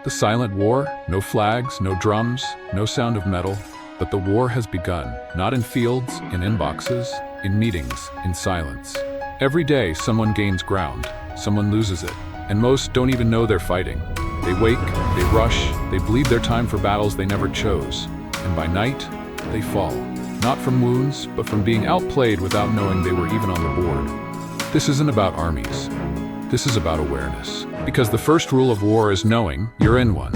The silent war, no flags, no drums, no sound of metal, but the war has begun, not in fields, in inboxes, in meetings, in silence. Every day someone gains ground, someone loses it, and most don't even know they're fighting. They wake, they rush, they bleed their time for battles they never chose, and by night, they fall. Not from wounds, but from being outplayed without knowing they were even on the board. This isn't about armies. This is about awareness. Because the first rule of war is knowing you're in one.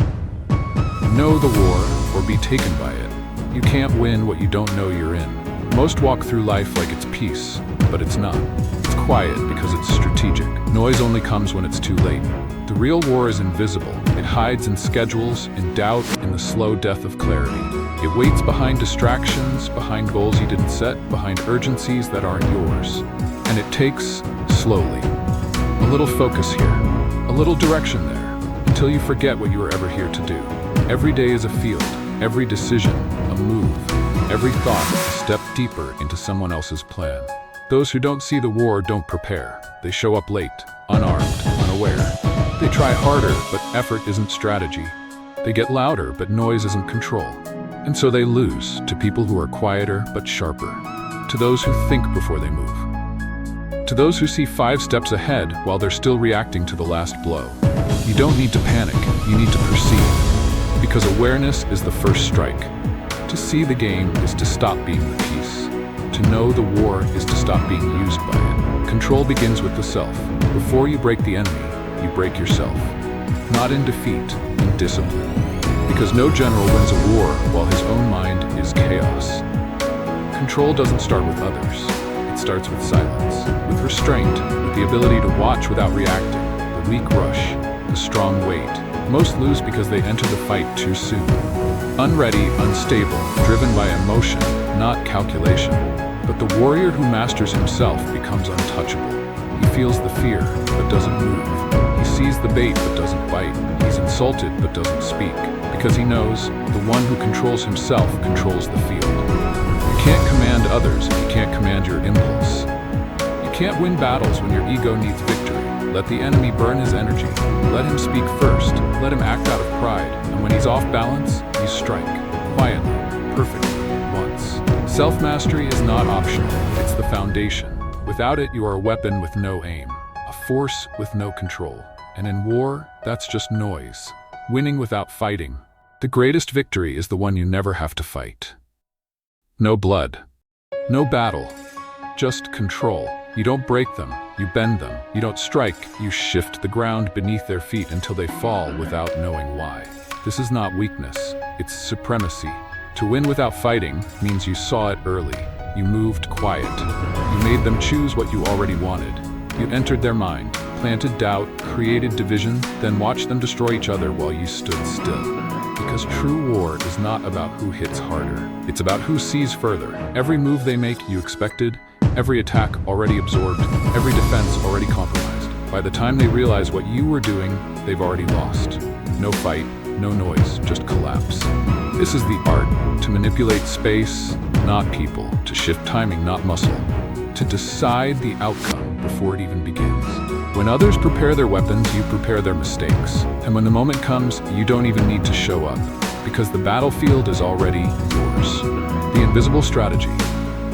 Know the war, or be taken by it. You can't win what you don't know you're in. Most walk through life like it's peace, but it's not. It's quiet because it's strategic. Noise only comes when it's too late. The real war is invisible. It hides in schedules, in doubt, in the slow death of clarity. It waits behind distractions, behind goals you didn't set, behind urgencies that aren't yours. And it takes, slowly, a little focus here, a little direction there, until you forget what you were ever here to do. Every day is a field, every decision, a move, every thought a step deeper into someone else's plan. Those who don't see the war don't prepare. They show up late, unarmed, unaware. They try harder, but effort isn't strategy. They get louder, but noise isn't control. And so they lose to people who are quieter but sharper, to those who think before they move, to those who see 5 steps ahead while they're still reacting to the last blow. You don't need to panic, you need to perceive, because awareness is the first strike. To see the game is to stop being the piece. To know the war is to stop being used by it. Control begins with the self. Before you break the enemy, you break yourself. Not in defeat, in discipline. Because no general wins a war while his own mind is chaos. Control doesn't start with others. It starts with silence, with restraint, with the ability to watch without reacting. The weak rush, the strong wait. Most lose because they enter the fight too soon. Unready, unstable, driven by emotion, not calculation. But the warrior who masters himself becomes untouchable. He feels the fear, but doesn't move. He sees the bait, but doesn't bite. He's insulted, but doesn't speak. Because he knows the one who controls himself controls the field. You can't command others if you can't command your impulse. You can't win battles when your ego needs victory. Let the enemy burn his energy. Let him speak first. Let him act out of pride. And when he's off balance, you strike. Quietly, perfectly, once. Self-mastery is not optional. It's the foundation. Without it, you are a weapon with no aim. A force with no control. And in war, that's just noise. Winning without fighting. The greatest victory is the one you never have to fight. No blood. No battle. Just control. You don't break them, you bend them. You don't strike, you shift the ground beneath their feet until they fall without knowing why. This is not weakness, it's supremacy. To win without fighting means you saw it early. You moved quiet. You made them choose what you already wanted. You entered their mind, planted doubt, created division, then watched them destroy each other while you stood still. Because true war is not about who hits harder. It's about who sees further. Every move they make, you expected. Every attack already absorbed. Every defense already compromised. By the time they realize what you were doing, they've already lost. No fight, no noise, just collapse. This is the art. To manipulate space, not people. To shift timing, not muscle. To decide the outcome before it even begins. When others prepare their weapons, you prepare their mistakes. And when the moment comes, you don't even need to show up, because the battlefield is already yours. The invisible strategy.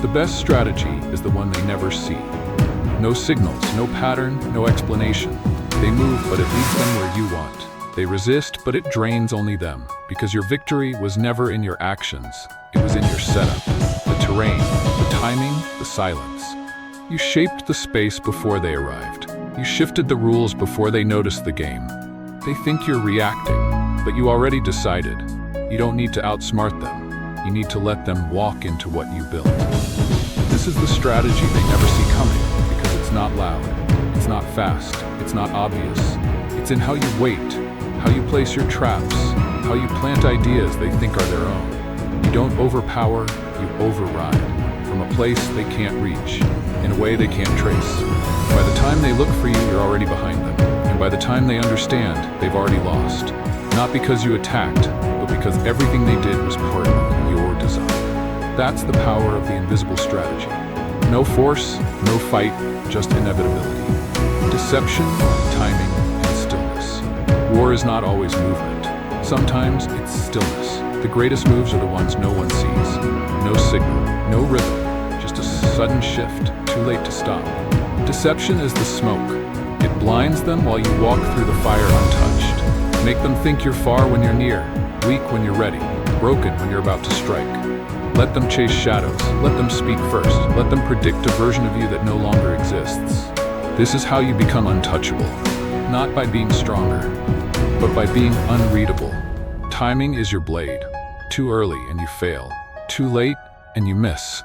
The best strategy is the one they never see. No signals, no pattern, no explanation. They move, but it leads them where you want. They resist, but it drains only them, because your victory was never in your actions. It was in your setup, the terrain, the timing, the silence. You shaped the space before they arrived. You shifted the rules before they noticed the game. They think you're reacting, but you already decided. You don't need to outsmart them. You need to let them walk into what you built. This is the strategy they never see coming, because it's not loud, it's not fast, it's not obvious. It's in how you wait, how you place your traps, how you plant ideas they think are their own. You don't overpower, you override, from a place they can't reach, in a way they can't trace. By the time they look for you, you're already behind them. And by the time they understand, they've already lost. Not because you attacked, but because everything they did was part of your design. That's the power of the invisible strategy. No force, no fight, just inevitability. Deception, timing, and stillness. War is not always movement. sometimes it's stillness. The greatest moves are the ones no one sees. No signal, no rhythm, just a sudden shift, too late to stop. Deception is the smoke. It blinds them while you walk through the fire untouched. Make them think you're far when you're near, weak when you're ready, broken when you're about to strike. Let them chase shadows. Let them speak first. Let them predict a version of you that no longer exists. This is how you become untouchable. Not by being stronger, but by being unreadable. Timing is your blade. Too early and you fail. Too late and you miss.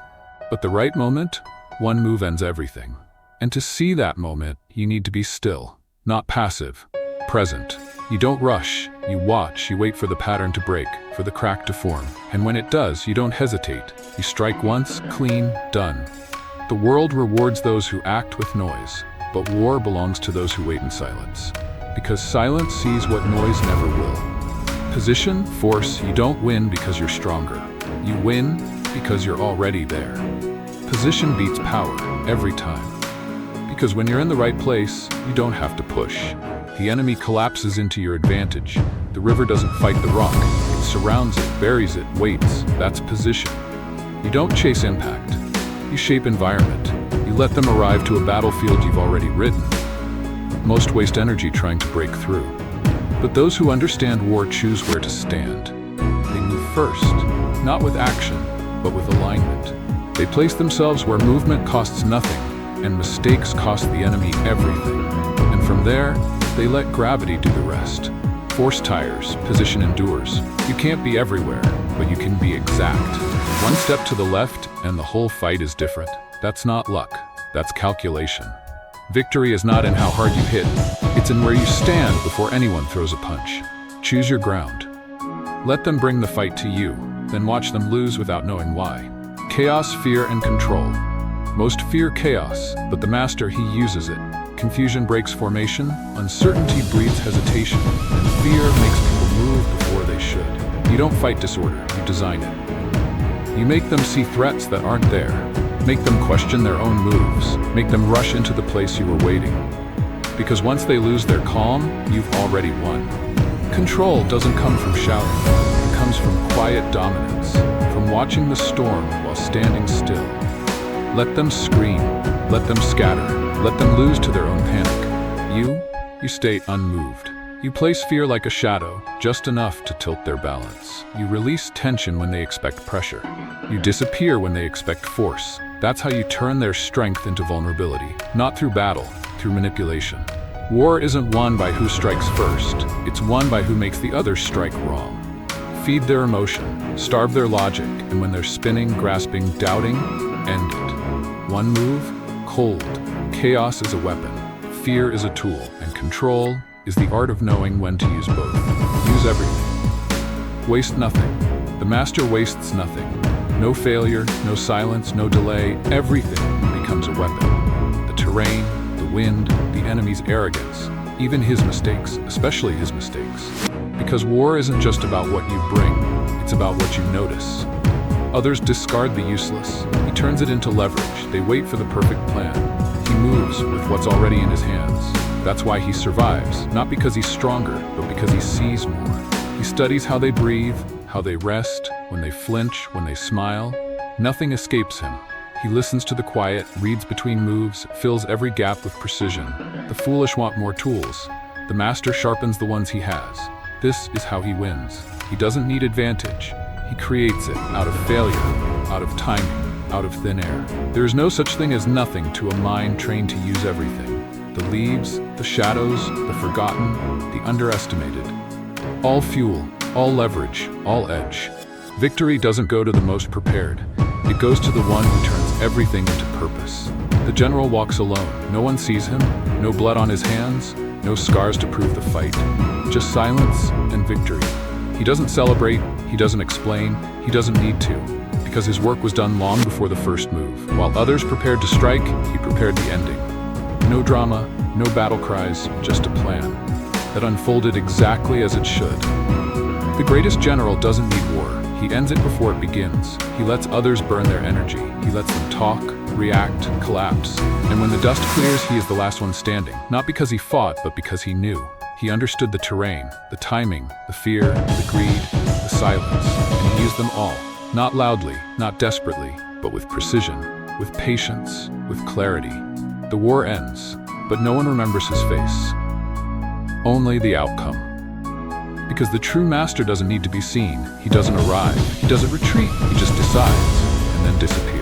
But the right moment, one move ends everything. And to see that moment, you need to be still, not passive, present. You don't rush, you watch, you wait for the pattern to break, for the crack to form. And when it does, you don't hesitate. You strike once, clean, done. The world rewards those who act with noise, but war belongs to those who wait in silence. Because silence sees what noise never will. Position, force, you don't win because you're stronger. You win because you're already there. Position beats power, every time. Because when you're in the right place, you don't have to push. The enemy collapses into your advantage. The river doesn't fight the rock. It surrounds it, buries it, waits. That's position. You don't chase impact. You shape environment. You let them arrive to a battlefield you've already ridden. Most waste energy trying to break through. But those who understand war choose where to stand. They move first, not with action, but with alignment. They place themselves where movement costs nothing, and mistakes cost the enemy everything. And from there, they let gravity do the rest. Force tires, position endures. You can't be everywhere, but you can be exact. One step to the left, and the whole fight is different. That's not luck, that's calculation. Victory is not in how hard you hit, it's in where you stand before anyone throws a punch. Choose your ground. Let them bring the fight to you, then watch them lose without knowing why. Chaos, fear, and control. Most fear chaos, but the master, he uses it. Confusion breaks formation, uncertainty breeds hesitation, and fear makes people move before they should. You don't fight disorder, you design it. You make them see threats that aren't there. Make them question their own moves. Make them rush into the place you were waiting. Because once they lose their calm, you've already won. Control doesn't come from shouting. It comes from quiet dominance, from watching the storm while standing still. Let them scream, let them scatter, let them lose to their own panic. You stay unmoved. You place fear like a shadow, just enough to tilt their balance. You release tension when they expect pressure. You disappear when they expect force. That's how you turn their strength into vulnerability, not through battle, through manipulation. War isn't won by who strikes first, it's won by who makes the others strike wrong. Feed their emotion, starve their logic, and when they're spinning, grasping, doubting, end it. One move, cold. Chaos is a weapon, fear is a tool, and control is the art of knowing when to use both. Use everything. Waste nothing. The master wastes nothing. No failure, no silence, no delay. Everything becomes a weapon. The terrain, the wind, the enemy's arrogance, even his mistakes, especially his mistakes. Because war isn't just about what you bring, it's about what you notice. Others discard the useless. He turns it into leverage. They wait for the perfect plan. He moves with what's already in his hands. That's why he survives, not because he's stronger, but because he sees more. He studies how they breathe, how they rest, when they flinch, when they smile. Nothing escapes him. He listens to the quiet, reads between moves, fills every gap with precision. The foolish want more tools. The master sharpens the ones he has. This is how he wins. He doesn't need advantage. He creates it out of failure, out of timing, out of thin air. There is no such thing as nothing to a mind trained to use everything. The leaves, the shadows, the forgotten, the underestimated. All fuel, all leverage, all edge. Victory doesn't go to the most prepared. It goes to the one who turns everything into purpose. The general walks alone. No one sees him, no blood on his hands, no scars to prove the fight. Just silence and victory. He doesn't celebrate, he doesn't explain, he doesn't need to, because his work was done long before the first move. While others prepared to strike, he prepared the ending. No drama, no battle cries, just a plan that unfolded exactly as it should. The greatest general doesn't need war. He ends it before it begins. He lets others burn their energy. He lets them talk, react, collapse. And when the dust clears, he is the last one standing. Not because he fought, but because he knew. He understood the terrain, the timing, the fear, the greed, the silence, and he used them all. Not loudly, not desperately, but with precision, with patience, with clarity. The war ends, but no one remembers his face. Only the outcome. Because the true master doesn't need to be seen. He doesn't arrive. He doesn't retreat. He just decides and then disappears.